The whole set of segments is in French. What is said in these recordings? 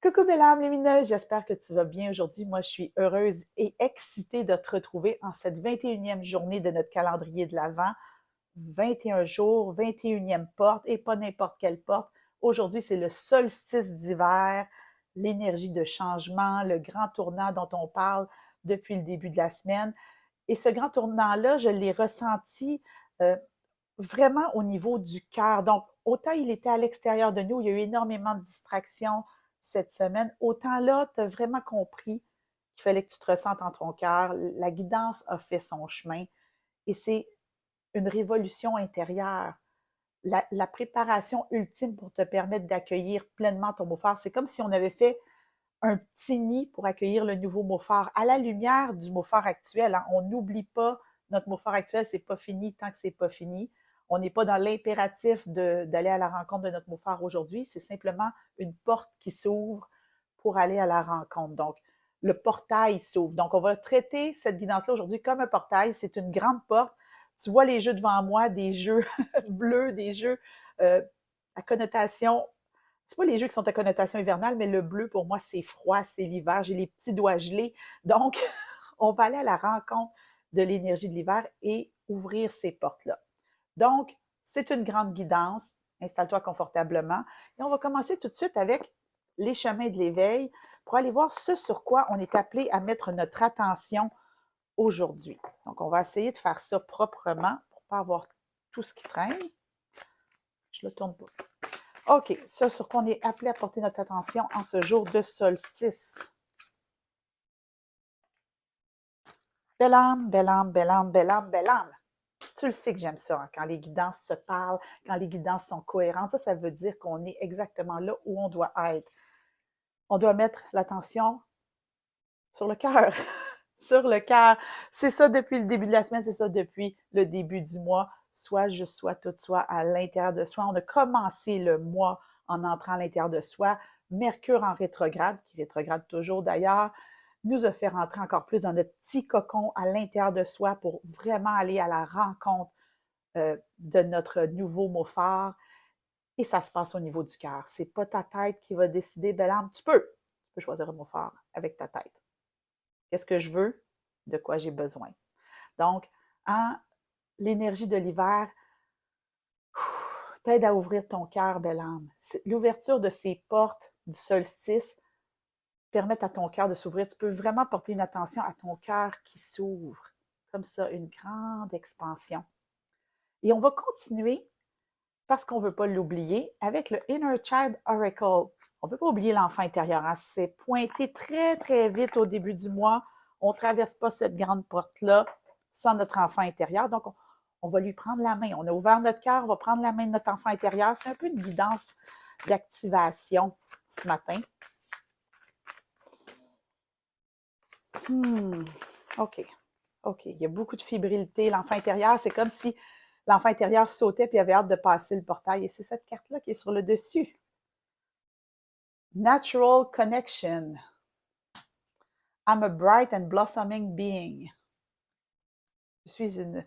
Coucou belle âme lumineuse, j'espère que tu vas bien aujourd'hui. Moi, je suis heureuse et excitée de te retrouver en cette 21e journée de notre calendrier de l'Avent. 21 jours, 21e porte et pas n'importe quelle porte. Aujourd'hui, c'est le solstice d'hiver, l'énergie de changement, le grand tournant dont on parle depuis le début de la semaine. Et ce grand tournant-là, je l'ai ressenti euh, vraiment au niveau du cœur. Donc, autant il était à l'extérieur de nous, il y a eu énormément de distractions cette semaine, autant là, tu as vraiment compris qu'il fallait que tu te ressentes en ton cœur. La guidance a fait son chemin et c'est une révolution intérieure. La préparation ultime pour te permettre d'accueillir pleinement ton mot phare. C'est comme si on avait fait un petit nid pour accueillir le nouveau mot phare à la lumière du mot phare actuel. Hein. On n'oublie pas notre mot phare actuel, c'est pas fini tant que c'est pas fini. On n'est pas dans l'impératif d'aller à la rencontre de notre mot phare aujourd'hui, c'est simplement une porte qui s'ouvre pour aller à la rencontre. Donc, le portail s'ouvre. Donc, on va traiter cette guidance-là aujourd'hui comme un portail. C'est une grande porte. Tu vois les jeux devant moi, des jeux bleus, des jeux à connotation c'est pas les jeux qui sont à connotation hivernale, mais le bleu, pour moi, c'est froid, c'est l'hiver, j'ai les petits doigts gelés. Donc, on va aller à la rencontre de l'énergie de l'hiver et ouvrir ces portes-là. Donc, c'est une grande guidance. Installe-toi confortablement. Et on va commencer tout de suite avec les chemins de l'éveil pour aller voir ce sur quoi on est appelé à mettre notre attention aujourd'hui. Donc, on va essayer de faire ça proprement pour ne pas avoir tout ce qui traîne. Je le tourne pas. OK, ce sur quoi on est appelé à porter notre attention en ce jour de solstice. Belle âme, belle âme, belle âme, belle âme, belle âme. Tu le sais que j'aime ça, hein, quand les guidances se parlent, quand les guidances sont cohérentes, ça veut dire qu'on est exactement là où on doit être. On doit mettre l'attention sur le cœur. Sur le cœur. C'est ça depuis le début de la semaine, c'est ça depuis le début du mois. Soit je sois toute soi à l'intérieur de soi. On a commencé le mois en entrant à l'intérieur de soi. Mercure en rétrograde, qui rétrograde toujours d'ailleurs, nous a fait rentrer encore plus dans notre petit cocon à l'intérieur de soi pour vraiment aller à la rencontre de notre nouveau mot phare. Et ça se passe au niveau du cœur. C'est pas ta tête qui va décider, belle âme. Tu peux choisir un mot phare avec ta tête. Qu'est-ce que je veux? De quoi j'ai besoin? Donc, hein, l'énergie de l'hiver t'aide à ouvrir ton cœur, belle âme. L'ouverture de ces portes du solstice permet à ton cœur de s'ouvrir. Tu peux vraiment porter une attention à ton cœur qui s'ouvre, comme ça, une grande expansion. Et on va continuer, parce qu'on ne veut pas l'oublier, avec le Inner Child Oracle. On ne veut pas oublier l'enfant intérieur. Hein? C'est pointé très, très vite au début du mois. On ne traverse pas cette grande porte-là sans notre enfant intérieur. Donc, on va lui prendre la main. On a ouvert notre cœur, on va prendre la main de notre enfant intérieur. C'est un peu une guidance d'activation ce matin. OK. OK. Il y a beaucoup de fébrilité. L'enfant intérieur, c'est comme si l'enfant intérieur sautait et avait hâte de passer le portail. Et c'est cette carte-là qui est sur le dessus. Natural connection. I'm a bright and blossoming being. Je suis une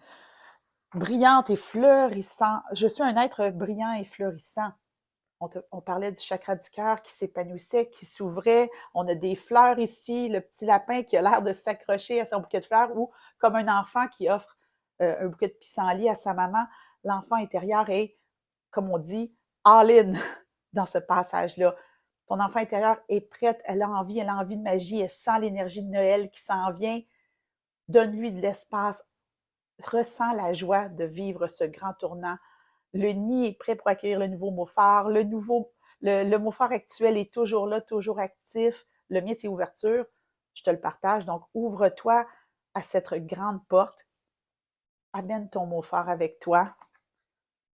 brillante et fleurissante. Je suis un être brillant et fleurissant. On parlait du chakra du cœur qui s'épanouissait, qui s'ouvrait. On a des fleurs ici, le petit lapin qui a l'air de s'accrocher à son bouquet de fleurs ou comme un enfant qui offre un bouquet de pissenlit à sa maman. L'enfant intérieur est, comme on dit, all-in dans ce passage-là. Ton enfant intérieur est prête, elle a envie de magie, elle sent l'énergie de Noël qui s'en vient. Donne-lui de l'espace, ressens la joie de vivre ce grand tournant. Le nid est prêt pour accueillir le nouveau mot phare. Le mot phare actuel est toujours là, toujours actif. Le mien, c'est ouverture. Je te le partage. Donc, ouvre-toi à cette grande porte. Amène ton mot phare avec toi.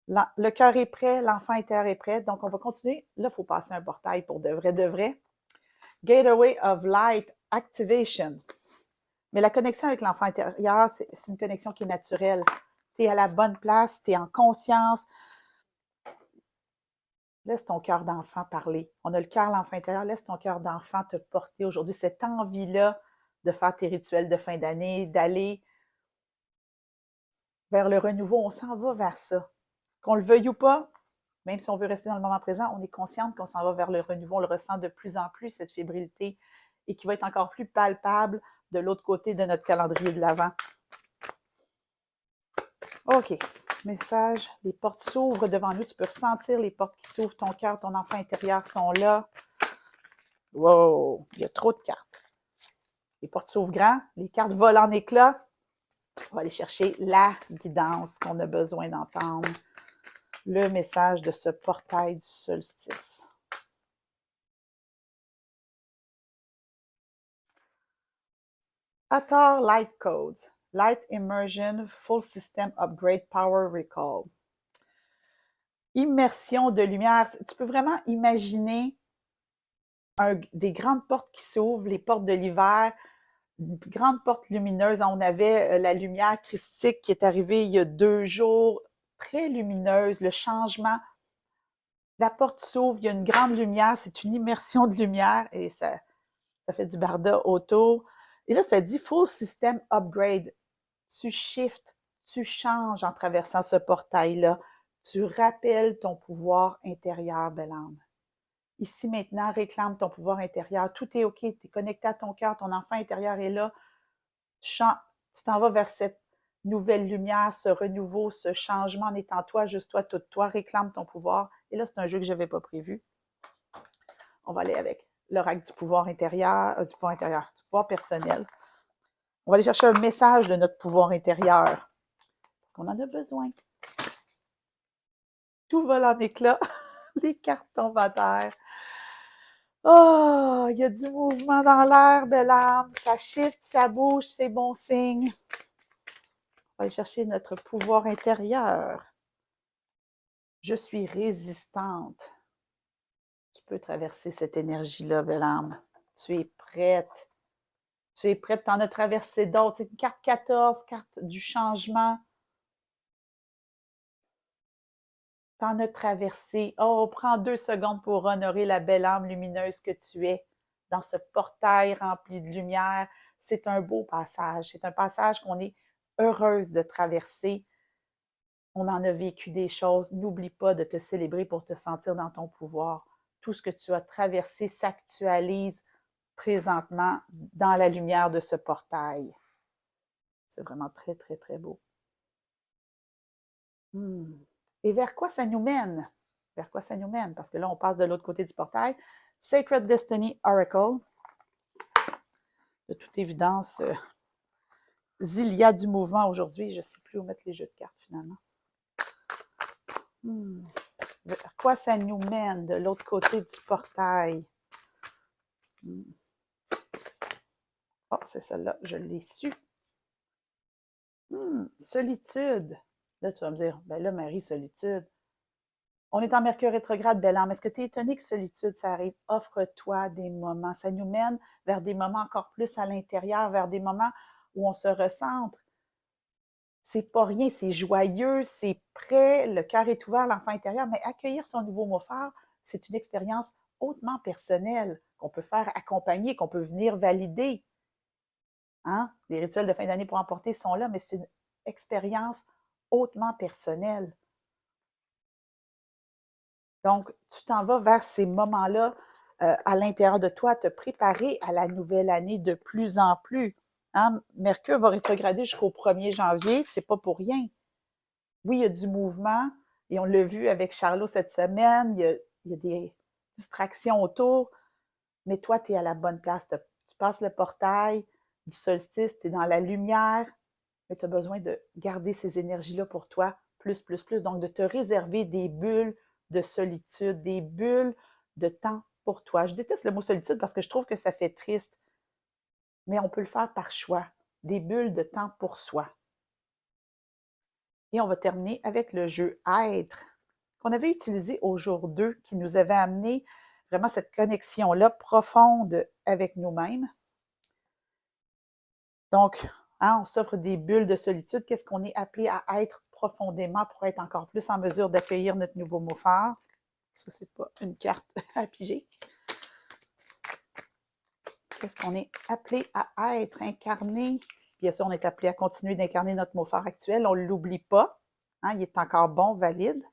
Le cœur est prêt, l'enfant intérieur est prêt. Donc, on va continuer. Là, il faut passer un portail pour de vrai, de vrai. Gateway of Light Activation. Mais la connexion avec l'enfant intérieur, c'est une connexion qui est naturelle. Tu es à la bonne place, tu es en conscience. Laisse ton cœur d'enfant parler. On a le cœur, l'enfant intérieur. Laisse ton cœur d'enfant te porter aujourd'hui. Cette envie-là de faire tes rituels de fin d'année, d'aller vers le renouveau, on s'en va vers ça. Qu'on le veuille ou pas, Même si on veut rester dans le moment présent, on est consciente qu'on s'en va vers le renouveau, on le ressent de plus en plus, cette fébrilité, et qui va être encore plus palpable de l'autre côté de notre calendrier de l'Avent. OK. Message, les portes s'ouvrent devant nous. Tu peux ressentir les portes qui s'ouvrent. Ton cœur, ton enfant intérieur sont là. Wow! Il y a trop de cartes. Les portes s'ouvrent grand. Les cartes volent en éclats. On va aller chercher la guidance qu'on a besoin d'entendre. Le message de ce portail du solstice. Hathor Light Codes. Light Immersion, Full System Upgrade, Power Recall. Immersion de lumière. Tu peux vraiment imaginer des grandes portes qui s'ouvrent, les portes de l'hiver, grandes portes lumineuses. On avait la lumière christique qui est arrivée il y a 2 jours, très lumineuse, le changement. La porte s'ouvre, il y a une grande lumière, c'est une immersion de lumière et ça fait du barda autour. Et là, ça dit Full System Upgrade. Tu shifts, tu changes en traversant ce portail-là. Tu rappelles ton pouvoir intérieur, belle âme. Ici, maintenant, réclame ton pouvoir intérieur. Tout est OK. Tu es connecté à ton cœur. Ton enfant intérieur est là. Tu t'en vas vers cette nouvelle lumière, ce renouveau, ce changement en étant toi, juste toi, tout toi. Réclame ton pouvoir. Et là, c'est un jeu que je n'avais pas prévu. On va aller avec l'oracle du pouvoir intérieur, du pouvoir personnel. On va aller chercher un message de notre pouvoir intérieur. Parce qu'on en a besoin. Tout vole en éclats. Les cartes tombent à terre. Oh, il y a du mouvement dans l'air, belle âme. Ça shift, ça bouge, c'est bon signe. On va aller chercher notre pouvoir intérieur. Je suis résistante. Tu peux traverser cette énergie-là, belle âme. Tu es prête. Tu es prête. Tu en as traversé d'autres. C'est une carte 14, carte du changement. Tu en as traversé. Oh, prends 2 secondes pour honorer la belle âme lumineuse que tu es dans ce portail rempli de lumière. C'est un beau passage. C'est un passage qu'on est heureuse de traverser. On en a vécu des choses. N'oublie pas de te célébrer pour te sentir dans ton pouvoir. Tout ce que tu as traversé s'actualise présentement dans la lumière de ce portail. C'est vraiment très, très, très beau. Et vers quoi ça nous mène? Vers quoi ça nous mène? Parce que là, on passe de l'autre côté du portail. Sacred Destiny Oracle. De toute évidence, il y a du mouvement aujourd'hui. Je ne sais plus où mettre les jeux de cartes, finalement. Vers quoi ça nous mène de l'autre côté du portail? Oh, c'est celle-là, je l'ai su. Solitude. Là, tu vas me dire, ben là, Marie, solitude. On est en Mercure rétrograde, belle âme. Est-ce que tu es étonné que solitude, ça arrive? Offre-toi des moments. Ça nous mène vers des moments encore plus à l'intérieur, vers des moments où on se recentre. C'est pas rien, c'est joyeux, c'est prêt, le cœur est ouvert, l'enfant intérieur, mais accueillir son nouveau mot phare, c'est une expérience hautement personnelle qu'on peut faire accompagner, qu'on peut venir valider. Hein? Les rituels de fin d'année pour emporter sont là, mais c'est une expérience hautement personnelle. Donc, tu t'en vas vers ces moments-là à l'intérieur de toi, te préparer à la nouvelle année de plus en plus. Hein? Mercure va rétrograder jusqu'au 1er janvier, c'est pas pour rien. Oui, il y a du mouvement, et on l'a vu avec Charlot cette semaine, il y a des distractions autour, mais toi, tu es à la bonne place. Tu passes le portail du solstice, tu es dans la lumière, mais tu as besoin de garder ces énergies-là pour toi, plus, plus, plus. Donc, de te réserver des bulles de solitude, des bulles de temps pour toi. Je déteste le mot solitude parce que je trouve que ça fait triste, mais on peut le faire par choix. Des bulles de temps pour soi. Et on va terminer avec le jeu Être, qu'on avait utilisé au jour 2, qui nous avait amené vraiment cette connexion-là profonde avec nous-mêmes. Donc, hein, on s'offre des bulles de solitude. Qu'est-ce qu'on est appelé à être profondément pour être encore plus en mesure d'accueillir notre nouveau mot phare? Ça, c'est pas une carte à piger. Qu'est-ce qu'on est appelé à être, incarné? Bien sûr, on est appelé à continuer d'incarner notre mot phare actuel. On ne l'oublie pas. Hein, il est encore bon, valide.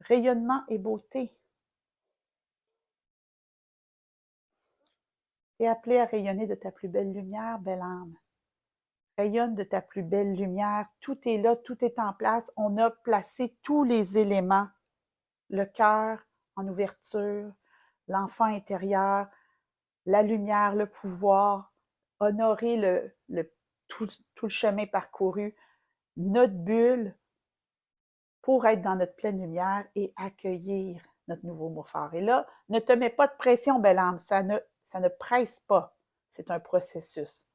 rayonnement et beauté. Tu es appelé à rayonner de ta plus belle lumière, belle âme. Rayonne de ta plus belle lumière. Tout est là, tout est en place. On a placé tous les éléments. Le cœur en ouverture, l'enfant intérieur, la lumière, le pouvoir, honorer tout le chemin parcouru, notre bulle pour être dans notre pleine lumière et accueillir notre nouveau mot fort. Et là, ne te mets pas de pression, belle âme, ça ne presse pas. C'est un processus.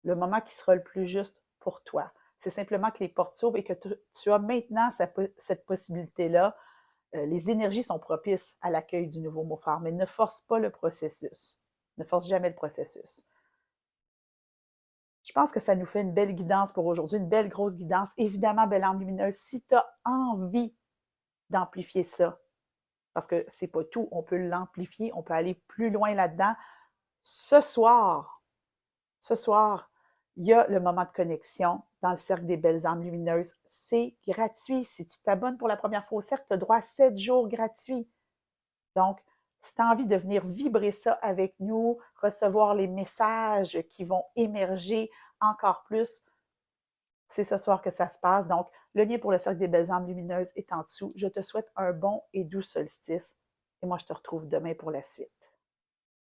Le moment qui sera le plus juste pour toi. C'est simplement que les portes s'ouvrent et que tu as maintenant cette possibilité-là. Les énergies sont propices à l'accueil du nouveau mot fort, mais ne force pas le processus. Ne force jamais le processus. Je pense que ça nous fait une belle guidance pour aujourd'hui, une belle grosse guidance. Évidemment, belle âme lumineuse, si tu as envie d'amplifier ça, parce que c'est pas tout, on peut l'amplifier, on peut aller plus loin là-dedans. Ce soir, il y a le moment de connexion dans le cercle des belles âmes lumineuses. C'est gratuit. Si tu t'abonnes pour la première fois au cercle, tu as droit à 7 jours gratuits. Donc, si tu as envie de venir vibrer ça avec nous, recevoir les messages qui vont émerger encore plus, c'est ce soir que ça se passe. Donc, le lien pour le cercle des belles âmes lumineuses est en dessous. Je te souhaite un bon et doux solstice. Et moi, je te retrouve demain pour la suite.